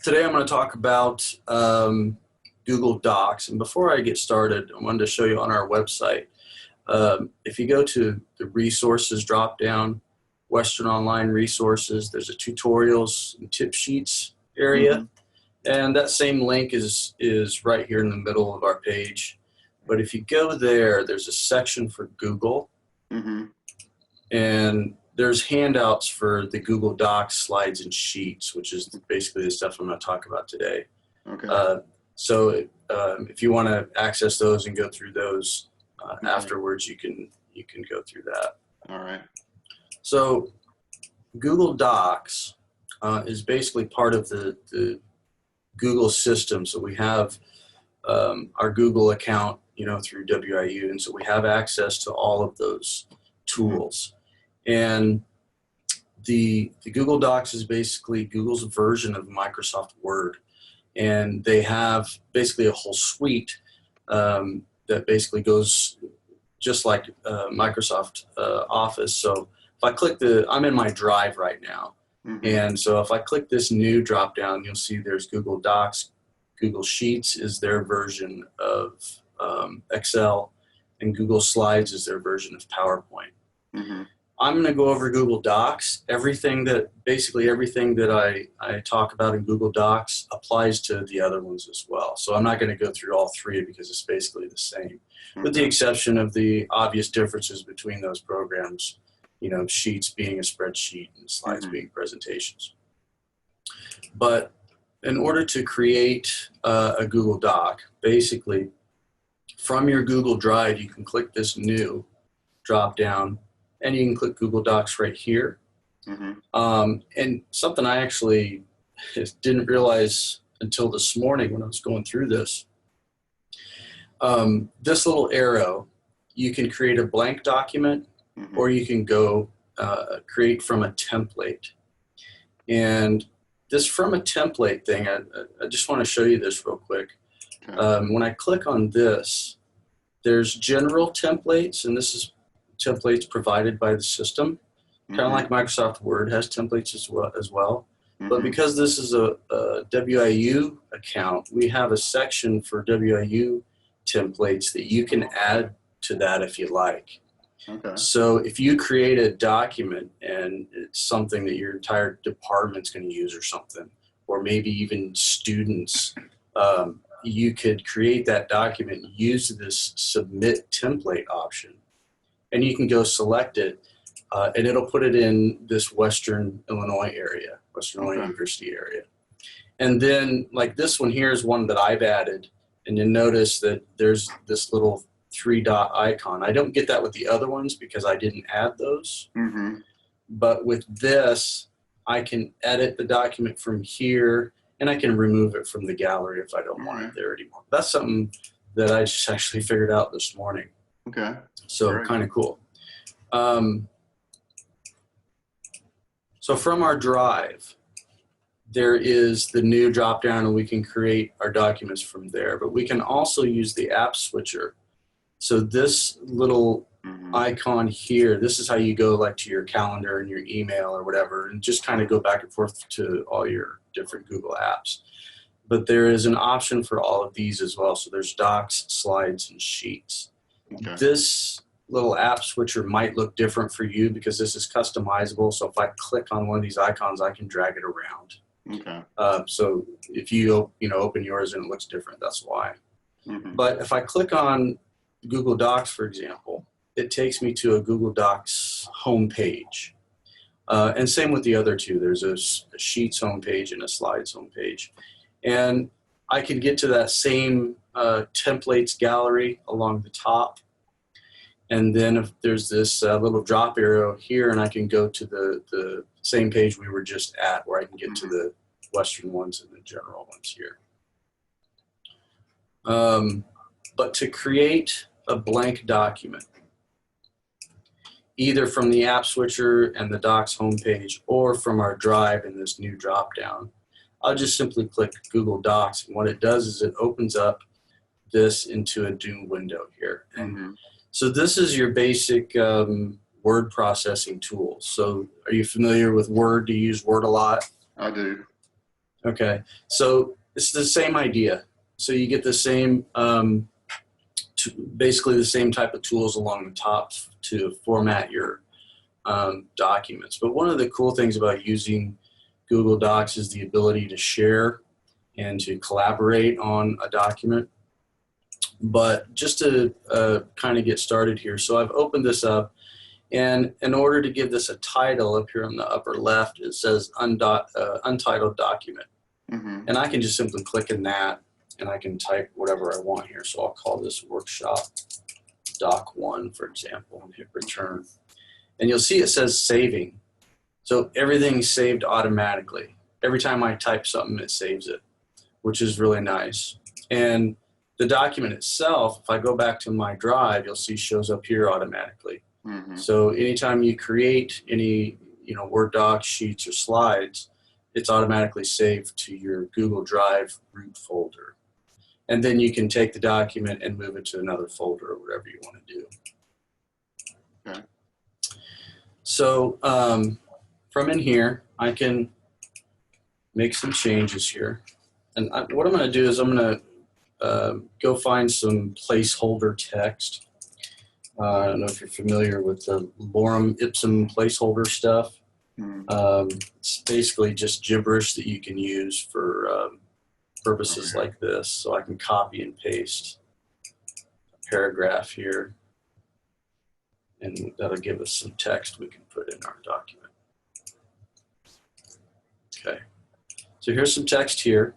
Today I'm going to talk about Google Docs. And before I get started, I wanted to show you on our website. If you go to the resources drop-down, Western Online Resources, there's a tutorials and tip sheets area. And that same link is right here in the middle of our page. But if you go there, there's a section for Google. And there's handouts for the Google Docs, slides, and sheets, which is basically the stuff I'm going to talk about today. So if you want to access those and go through those afterwards, you can go through that. All right. So Google Docs is basically part of the Google system. So we have our Google account, through WIU, and so we have access to all of those tools. And the Google Docs is basically Google's version of Microsoft Word. And they have basically a whole suite that basically goes just like Microsoft Office. So if I click I'm in my Drive right now. And so if I click this new drop down, you'll see there's Google Docs. Google Sheets is their version of Excel, and Google Slides is their version of PowerPoint. I'm going to go over Google Docs. Basically everything that I talk about in Google Docs applies to the other ones as well. So I'm not going to go through all three because it's basically the same, with the exception of the obvious differences between those programs, Sheets being a spreadsheet and Slides being presentations. But in order to create a Google Doc, basically from your Google Drive, you can click this new drop down, and you can click Google Docs right here. And something I actually didn't realize until this morning when I was going through this, this little arrow, you can create a blank document, or you can go create from a template. And this from a template thing, I just want to show you this real quick. When I click on this, there's general templates, and this is templates provided by the system, kind of like Microsoft Word has templates as well. But because this is a WIU account, we have a section for WIU templates that you can add to that if you like. So if you create a document and it's something that your entire department's going to use or something, or maybe even students, you could create that document, use this submit template option, and you can go select it, and it'll put it in this Western Illinois area, Western Illinois University area. And then like this one here is one that I've added, and you'll notice that there's this little 3-dot icon. I don't get that with the other ones because I didn't add those. But with this, I can edit the document from here, and I can remove it from the gallery if I don't want it there anymore. That's something that I just actually figured out this morning. So kind of cool. So from our Drive, there is the new drop down, and we can create our documents from there. But we can also use the app switcher. So this little icon here, this is how you go like to your calendar and your email or whatever, and just kind of go back and forth to all your different Google apps. But there is an option for all of these as well. So there's Docs, Slides, and Sheets. This little app switcher might look different for you because this is customizable. So if I click on one of these icons, I can drag it around. So if you open yours and it looks different, that's why. But if I click on Google Docs, for example, it takes me to a Google Docs homepage. And same with the other two. There's a Sheets homepage and a Slides homepage. And I can get to that same templates gallery along the top. And then if there's this little drop arrow here, and I can go to the same page we were just at, where I can get to the Western ones and the general ones here. But to create a blank document, either from the app switcher and the Docs homepage, or from our Drive in this new drop down, I'll just simply click Google Docs, and what it does is it opens up this into a new window here. And so this is your basic word processing tool. So are you familiar with Word? Do you use Word a lot? I do. Okay, so it's the same idea. So you get the same, basically the same type of tools along the top to format your documents. But one of the cool things about using Google Docs is the ability to share and to collaborate on a document. But just to kind of get started here, so I've opened this up, and in order to give this a title, up here on the upper left, it says untitled document. Mm-hmm. And I can just simply click in that, and I can type whatever I want here. So I'll call this workshop doc 1, for example, and hit return. And you'll see it says saving. So everything's saved automatically. Every time I type something, it saves it, which is really nice. And the document itself, if I go back to my drive, you'll see shows up here automatically. Mm-hmm. So anytime you create any Word docs, sheets, or slides, it's automatically saved to your Google Drive root folder. And then you can take the document and move it to another folder or whatever you want to do. Okay. So from in here, I can make some changes here. And what I'm going to do is I'm going to go find some placeholder text. I don't know if you're familiar with the lorem ipsum placeholder stuff. It's basically just gibberish that you can use for purposes like this. So I can copy and paste a paragraph here, and that'll give us some text we can put in our document. Okay, so here's some text here,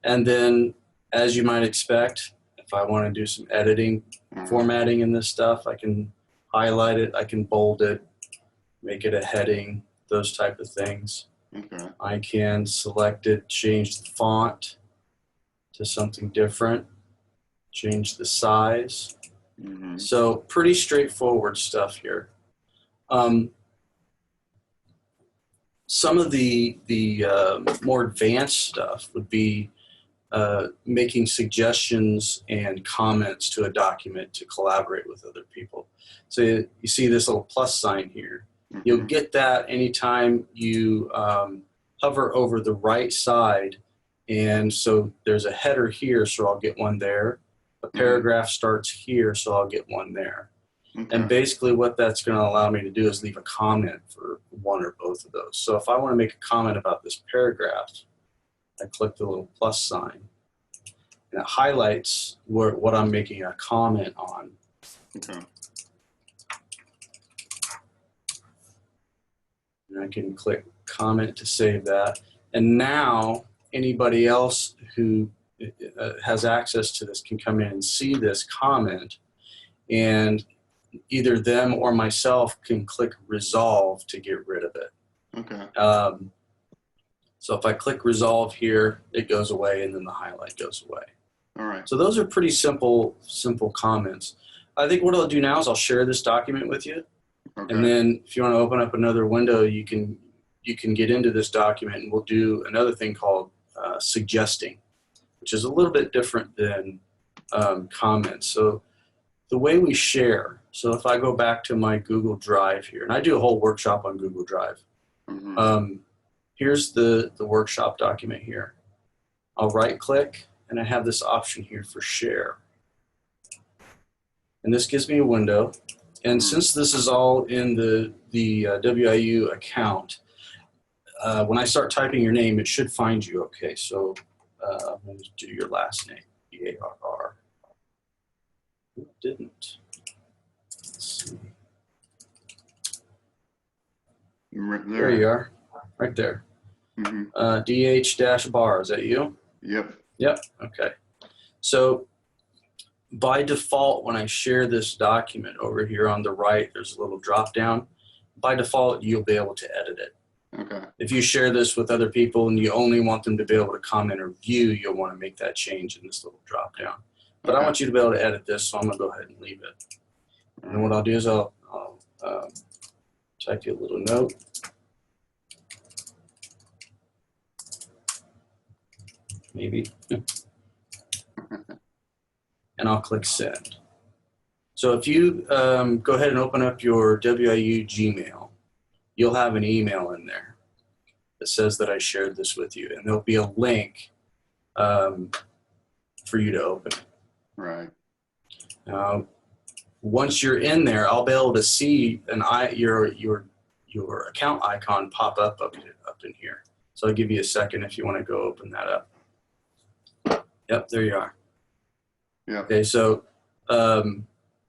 and then as you might expect, if I want to do some editing, formatting in this stuff, I can highlight it, I can bold it, make it a heading, those type of things. Okay. I can select it, change the font to something different, change the size. Mm-hmm. So pretty straightforward stuff here. Some of the more advanced stuff would be making suggestions and comments to a document to collaborate with other people. So you see this little plus sign here. Mm-hmm. You'll get that anytime you hover over the right side. And so there's a header here, so I'll get one there. A paragraph starts here, so I'll get one there. Okay. And basically what that's going to allow me to do is leave a comment for one or both of those. So if I want to make a comment about this paragraph, I click the little plus sign, and it highlights what I'm making a comment on. Okay. And I can click comment to save that. And now anybody else who has access to this can come in and see this comment, and either them or myself can click resolve to get rid of it. Okay. So if I click resolve here, it goes away, and then the highlight goes away. All right. So those are pretty simple comments. I think what I'll do now is I'll share this document with you. Okay. And then if you want to open up another window, you can get into this document, and we'll do another thing called suggesting, which is a little bit different than comments. So the way we share, so if I go back to my Google Drive here, and I do a whole workshop on Google Drive. Mm-hmm. Here's the workshop document here. I'll right click, and I have this option here for share. And this gives me a window. And since this is all in the WIU account, when I start typing your name, it should find you. Okay, so I'm going to do your last name, B-A-R-R. It didn't. Let's see. Right there. There you are, right there. Mm-hmm. DH-bar, is that you? Yep. Yep, okay. So by default, when I share this document over here on the right, there's a little drop down. By default, you'll be able to edit it. Okay. If you share this with other people and you only want them to be able to comment or view, you'll want to make that change in this little drop down. But I want you to be able to edit this, so I'm going to go ahead and leave it. And then what I'll do is I'll type you a little note. Maybe. And I'll click send. So if you go ahead and open up your WIU Gmail, you'll have an email in there. that says that I shared this with you, and there'll be a link for you to open it. Right. Once you're in there, I'll be able to see your account icon pop up in here. So I'll give you a second if you want to go open that up. Yep, there you are. Yeah. Okay, so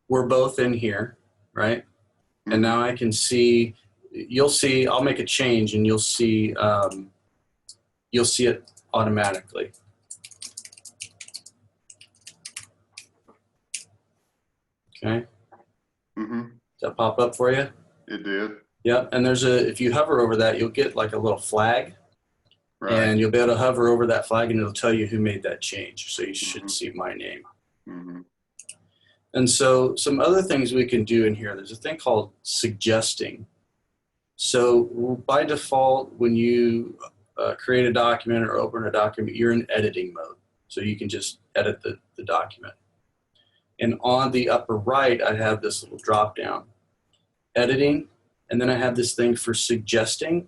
we're both in here, right? Mm-hmm. And now I can see. You'll see. I'll make a change, and you'll see. You'll see it automatically. Okay. Mm-hmm. Does that pop up for you? It did. Yep. And if you hover over that, you'll get like a little flag. Right. And you'll be able to hover over that flag, and it'll tell you who made that change. So you should Mm-hmm. see my name. Mm-hmm. And so some other things we can do in here, there's a thing called suggesting. So by default, when you create a document or open a document, you're in editing mode. So you can just edit the document. And on the upper right, I have this little drop down, editing, and then I have this thing for suggesting,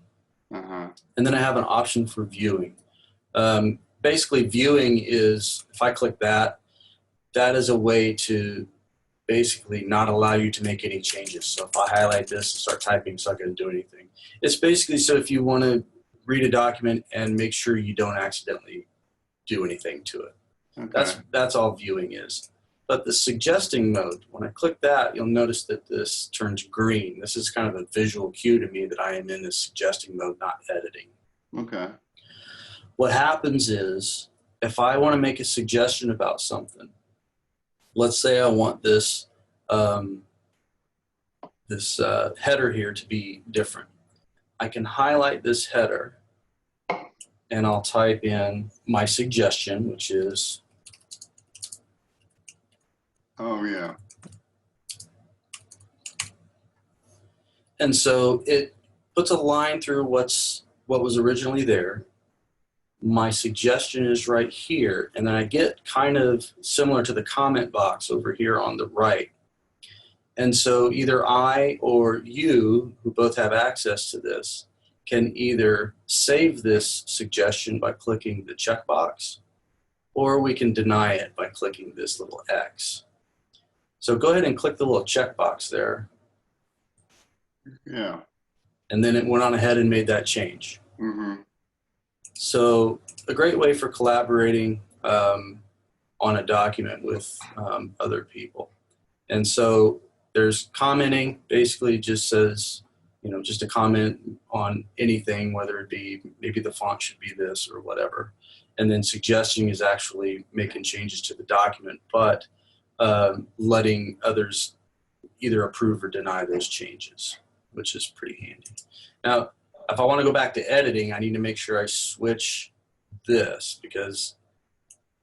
and then I have an option for viewing. Basically, viewing is, if I click that, that is a way to basically not allow you to make any changes. So if I highlight this and start typing, it's not going to do anything. It's basically so if you want to read a document and make sure you don't accidentally do anything to it. Okay. That's all viewing is. But the suggesting mode, when I click that, you'll notice that this turns green. This is kind of a visual cue to me that I am in the suggesting mode, not editing. Okay. What happens is, if I want to make a suggestion about something, let's say I want this header here to be different. I can highlight this header, and I'll type in my suggestion, which is, oh yeah. And so it puts a line through what was originally there. My suggestion is right here, and then I get kind of similar to the comment box over here on the right. And so either I or you, who both have access to this, can either save this suggestion by clicking the checkbox, or we can deny it by clicking this little X. So go ahead and click the little checkbox there. Yeah. And then it went on ahead and made that change. Mm-hmm. So a great way for collaborating on a document with other people. And so there's commenting, basically just says, just a comment on anything, whether it be maybe the font should be this or whatever. And then suggesting is actually making changes to the document, but letting others either approve or deny those changes, which is pretty handy. Now, if I want to go back to editing, I need to make sure I switch this, because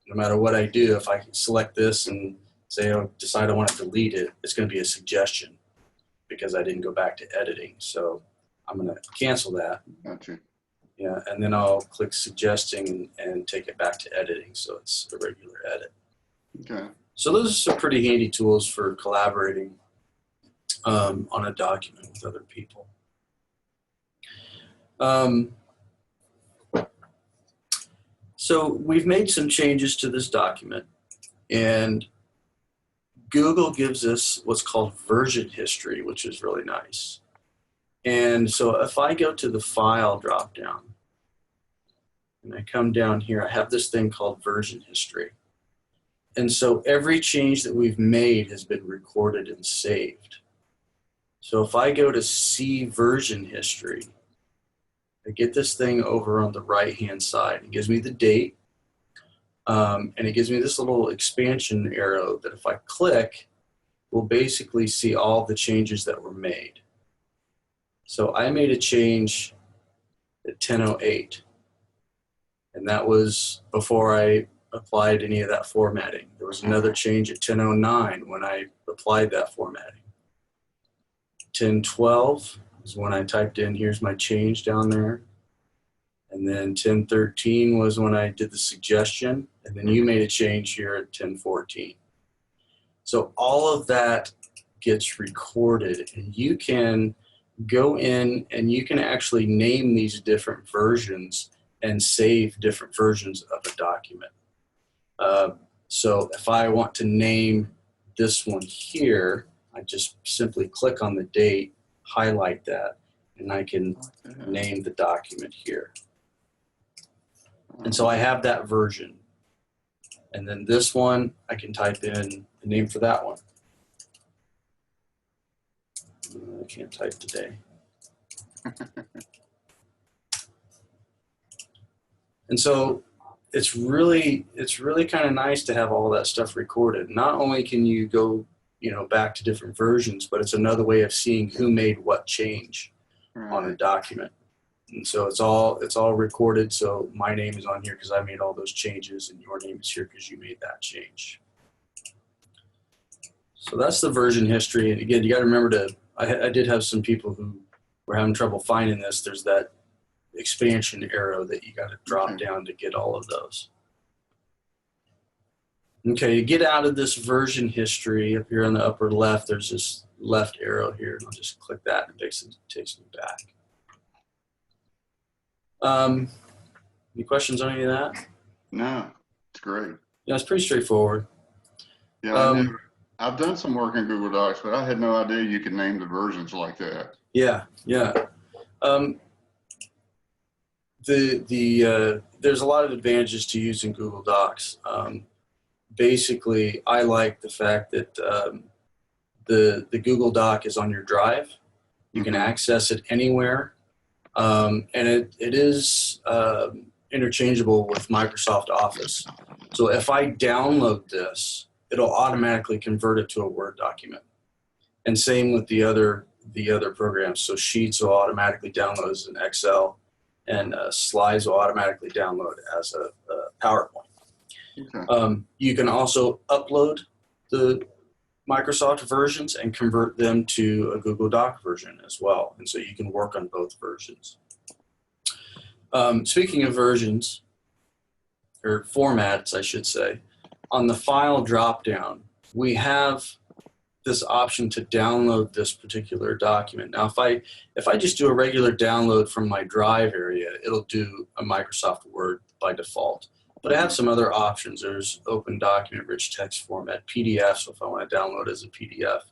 no matter what I do, if I select this and say I decide I want to delete it, it's going to be a suggestion because I didn't go back to editing. So I'm going to cancel that. Gotcha. Yeah, and then I'll click suggesting and take it back to editing, so it's a regular edit. Okay. So those are some pretty handy tools for collaborating on a document with other people. So we've made some changes to this document, and Google gives us what's called version history, which is really nice. And so if I go to the file dropdown and I come down here, I have this thing called version history. And so every change that we've made has been recorded and saved. So if I go to see version history, I get this thing over on the right-hand side. It gives me the date, and it gives me this little expansion arrow that if I click, we'll basically see all the changes that were made. So I made a change at 10:08, and that was before I applied any of that formatting. There was another change at 10:09 when I applied that formatting. 10:12 is when I typed in, here's my change down there. And then 10:13 was when I did the suggestion, and then you made a change here at 10:14. So all of that gets recorded, and you can go in and you can actually name these different versions and save different versions of a document. So if I want to name this one here, I just simply click on the date, highlight that, and I can name the document here. And so I have that version. And then this one, I can type in the name for that one. I can't type today. And so it's really kind of nice to have all that stuff recorded. Not only can you go, back to different versions, but it's another way of seeing who made what change on a document. And so it's all recorded. So my name is on here because I made all those changes, and your name is here because you made that change. So that's the version history. And again, you got to remember to, I did have some people who were having trouble finding this. There's that expansion arrow that you got to drop down to get all of those. Okay, to get out of this version history, up here on the upper left, there's this left arrow here, and I'll just click that and it takes me back. Any questions on any of that? No, it's great. Yeah, it's pretty straightforward. Yeah, I've done some work in Google Docs, but I had no idea you could name the versions like that. Yeah. There's a lot of advantages to using Google Docs. Basically, I like the fact that the Google Doc is on your drive. You can access it anywhere, and it is interchangeable with Microsoft Office. So if I download this, it'll automatically convert it to a Word document. And same with the other programs. So Sheets will automatically download as an Excel, and Slides will automatically download as a PowerPoint. Okay. You can also upload the Microsoft versions and convert them to a Google Doc version as well. And so you can work on both versions. Speaking of versions, or formats, I should say, on the file dropdown, we have this option to download this particular document. Now, if I just do a regular download from my drive area, it'll do a Microsoft Word by default. But I have some other options. There's open document, rich text format, PDF, so if I want to download as a PDF.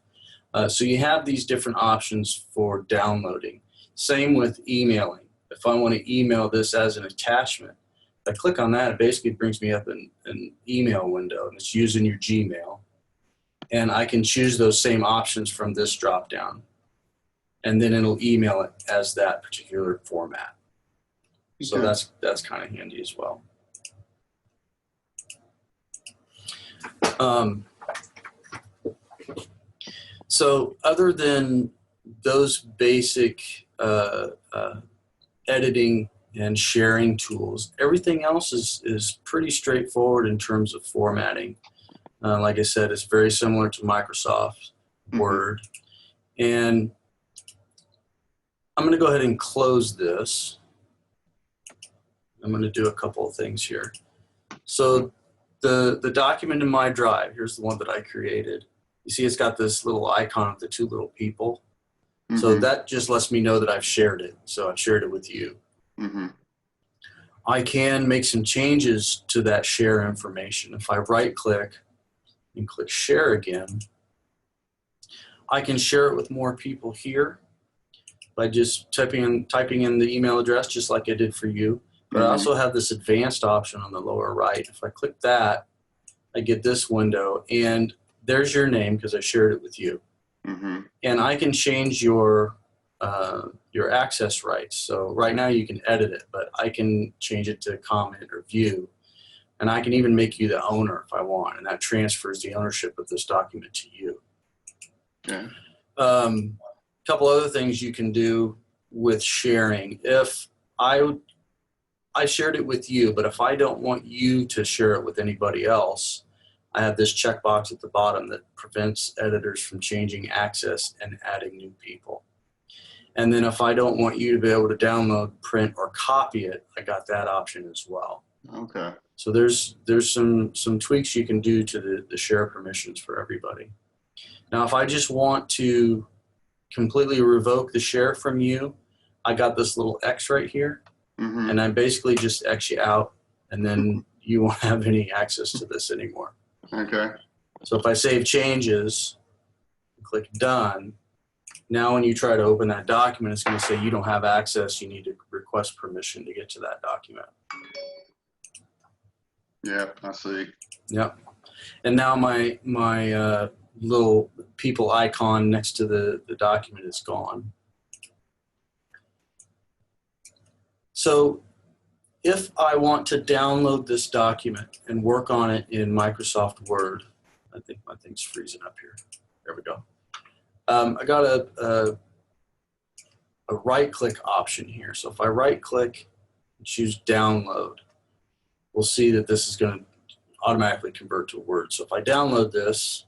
So you have these different options for downloading. Same with emailing. If I want to email this as an attachment, if I click on that, it basically brings me up an email window, and it's using your Gmail. And I can choose those same options from this drop-down. And then it'll email it as that particular format. So that's kind of handy as well. So other than those basic editing and sharing tools, everything else is pretty straightforward in terms of formatting. Like I said, it's very similar to Microsoft Word. And I'm going to go ahead and close this. I'm going to do a couple of things here. So the document in my drive, here's the one that I created. You see it's got this little icon of the two little people. So that just lets me know that I've shared it. So I've shared it with you. I can make some changes to that share information. If I right-click and click share again, I can share it with more people here by just typing in the email address, just like I did for you. But I also have this advanced option on the lower right. If I click that, I get this window, and there's your name because I shared it with you. And I can change your access rights. So right now you can edit it, but I can change it to comment or view. And I can even make you the owner if I want, and that transfers the ownership of this document to you. Okay. Couple other things you can do with sharing. If I shared it with you, but if I don't want you to share it with anybody else, I have this checkbox at the bottom that prevents editors from changing access and adding new people. And then if I don't want you to be able to download, print, or copy it, I got that option as well. Okay. So there's some tweaks you can do to the share permissions for everybody. Now, if I just want to completely revoke the share from you, I got this little X right here, and I basically just X you out, and then you won't have any access to this anymore. Okay. So if I save changes, click done, now when you try to open that document, it's going to say you don't have access. You need to request permission to get to that document. Yeah, I see. Yep. And now my little people icon next to the document is gone. So if I want to download this document and work on it in Microsoft Word, I think my thing's freezing up here. There we go. I got a right-click option here. So if I right-click and choose download, we'll see that this is going to automatically convert to Word. So if I download this,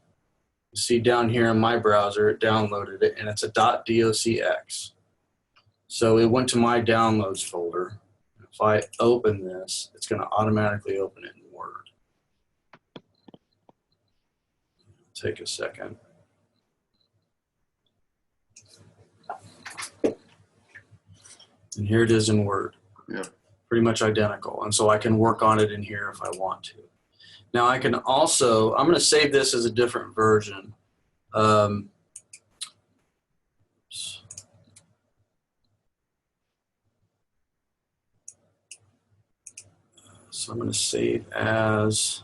you see down here in my browser, it downloaded it, and it's a .docx. So it went to my downloads folder. If I open this, it's going to automatically open it in Word. Take a second. And here it is in Word. Yep. Pretty much identical. And so I can work on it in here if I want to. Now I can also, I'm going to save this as a different version. So I'm going to save as,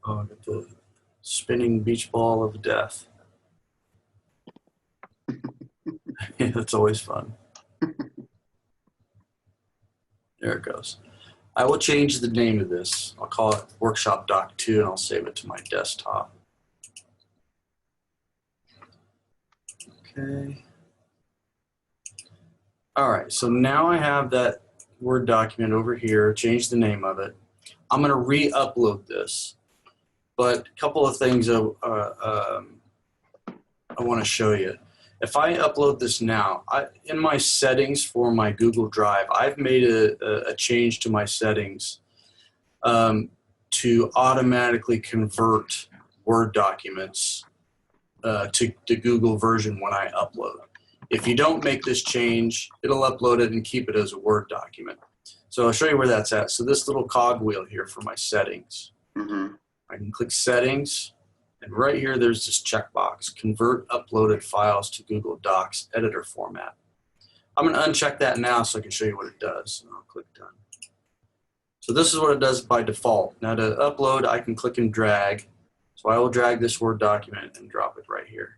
oh, I got the spinning beach ball of death. Yeah, that's always fun. There it goes. I will change the name of this. I'll call it Workshop Doc 2 and I'll save it to my desktop. Okay. All right, so now I have that Word document over here, change the name of it. I'm going to re-upload this, but a couple of things I want to show you. If I upload this now, in my settings for my Google Drive, I've made a change to my settings to automatically convert Word documents to the Google version when I upload. If you don't make this change, it'll upload it and keep it as a Word document. So I'll show you where that's at. So this little cogwheel here for my settings. I can click Settings, and right here there's this checkbox, Convert Uploaded Files to Google Docs Editor Format. I'm going to uncheck that now so I can show you what it does. And I'll click Done. So this is what it does by default. Now to upload, I can click and drag. So I will drag this Word document and drop it right here.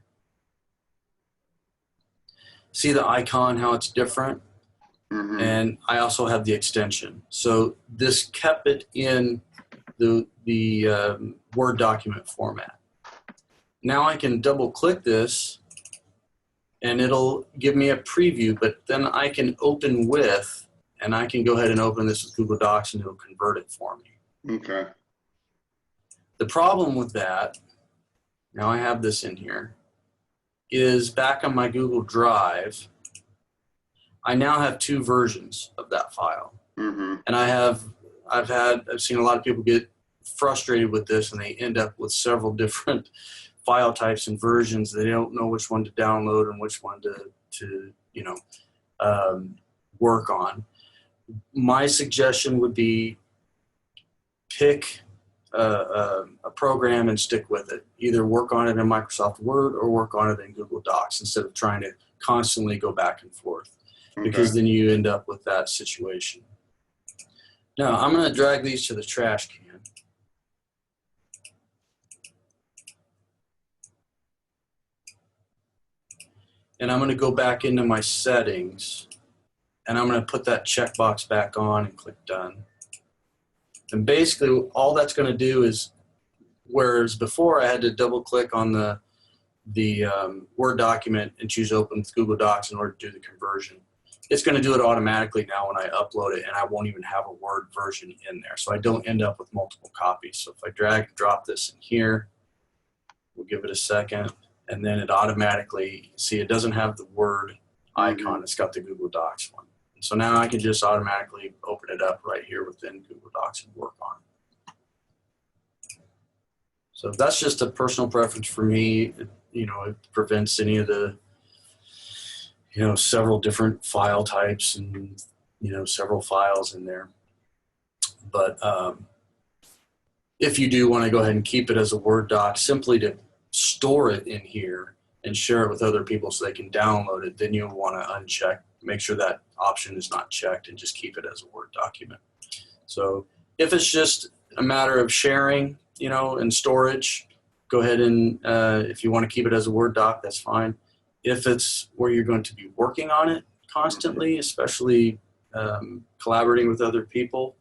See the icon, how it's different? And I also have the extension. So this kept it in the Word document format. Now I can double click this and it'll give me a preview, but then I can open with, and I can go ahead and open this with Google Docs and it'll convert it for me. Okay. The problem with that, now I have this in here, is back on my Google Drive, I now have two versions of that file. And I've seen a lot of people get frustrated with this and they end up with several different file types and versions. They don't know which one to download and which one to work on. My suggestion would be pick a program and stick with it. Either work on it in Microsoft Word or work on it in Google Docs instead of trying to constantly go back and forth, because then you end up with that situation. Now I'm going to drag these to the trash can. And I'm going to go back into my settings and I'm going to put that checkbox back on and click Done. And basically all that's going to do is, whereas before I had to double click on the Word document and choose Open with Google Docs in order to do the conversion, it's going to do it automatically now when I upload it, and I won't even have a Word version in there. So I don't end up with multiple copies. So if I drag and drop this in here, we'll give it a second, and then it automatically, see, it doesn't have the Word icon. It's got the Google Docs one. And so now I can just automatically open it up right here within Google Docs and work on it. So that's just a personal preference for me. you know, it prevents any of the, you know, several different file types and, you know, several files in there. But if you do want to go ahead and keep it as a Word doc, simply to store it in here and share it with other people so they can download it, then you'll want to uncheck, make sure that option is not checked, and just keep it as a Word document. So if it's just a matter of sharing, you know, and storage, go ahead and if you want to keep it as a Word doc, that's fine. If it's where you're going to be working on it constantly, especially collaborating with other people,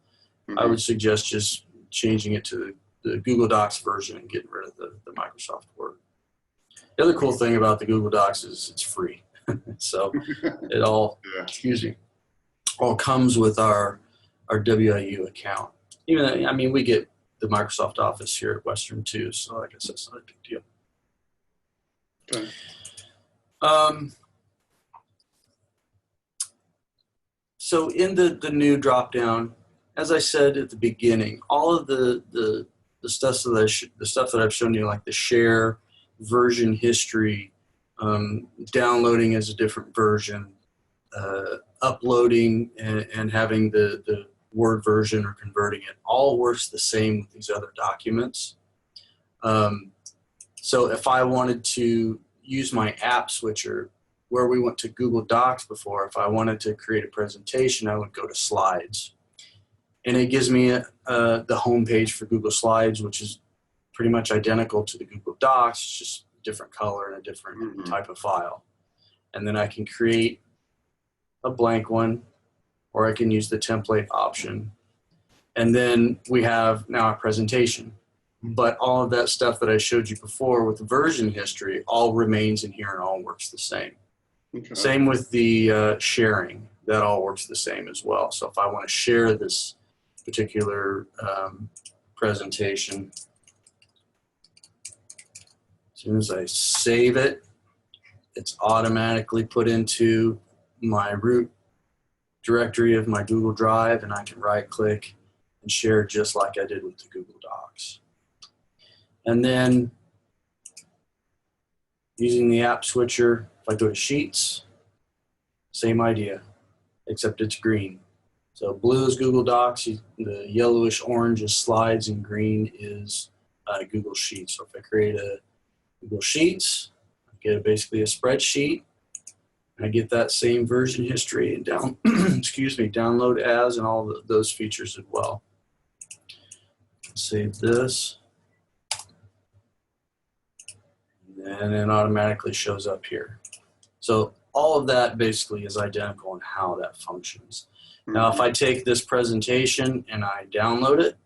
I would suggest just changing it to the Google Docs version and getting rid of the Microsoft Word. The other cool thing about the Google Docs is it's free. So it all, excuse me, all comes with our WIU account. Even, I mean, we get the Microsoft Office here at Western too, so I guess that's not a big deal. Okay. So in the new drop-down, as I said at the beginning, all of the stuff that I've shown you, like the share, version history, downloading as a different version, uploading and having the Word version or converting it, all works the same with these other documents. So if I wanted to use my app switcher, where we went to Google Docs before, if I wanted to create a presentation, I would go to Slides. And it gives me the home page for Google Slides, which is pretty much identical to the Google Docs, it's just a different color and a different type of file. And then I can create a blank one, or I can use the template option. And then we have now a presentation. But all of that stuff that I showed you before with the version history all remains in here and all works the same. Okay. Same with the sharing. That all works the same as well. So if I want to share this particular presentation, as soon as I save it, it's automatically put into my root directory of my Google Drive, and I can right-click and share just like I did with the Google Docs. And then using the app switcher, if I go to Sheets, same idea, except it's green. So blue is Google Docs, the yellowish orange is Slides, and green is Google Sheets. So if I create a Google Sheets, I get basically a spreadsheet. I get that same version history and excuse me, download as, and all those features as well. Save this. And it automatically shows up here. So all of that basically is identical in how that functions. Now, if I take this presentation and I download it,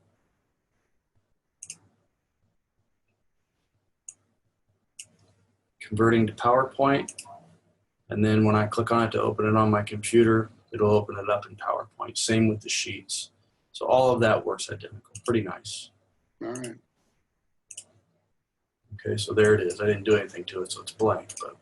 converting to PowerPoint, and then when I click on it to open it on my computer, it'll open it up in PowerPoint. Same with the sheets. So all of that works identical. Pretty nice. All right. Okay, so there it is. I didn't do anything to it, so it's blank, but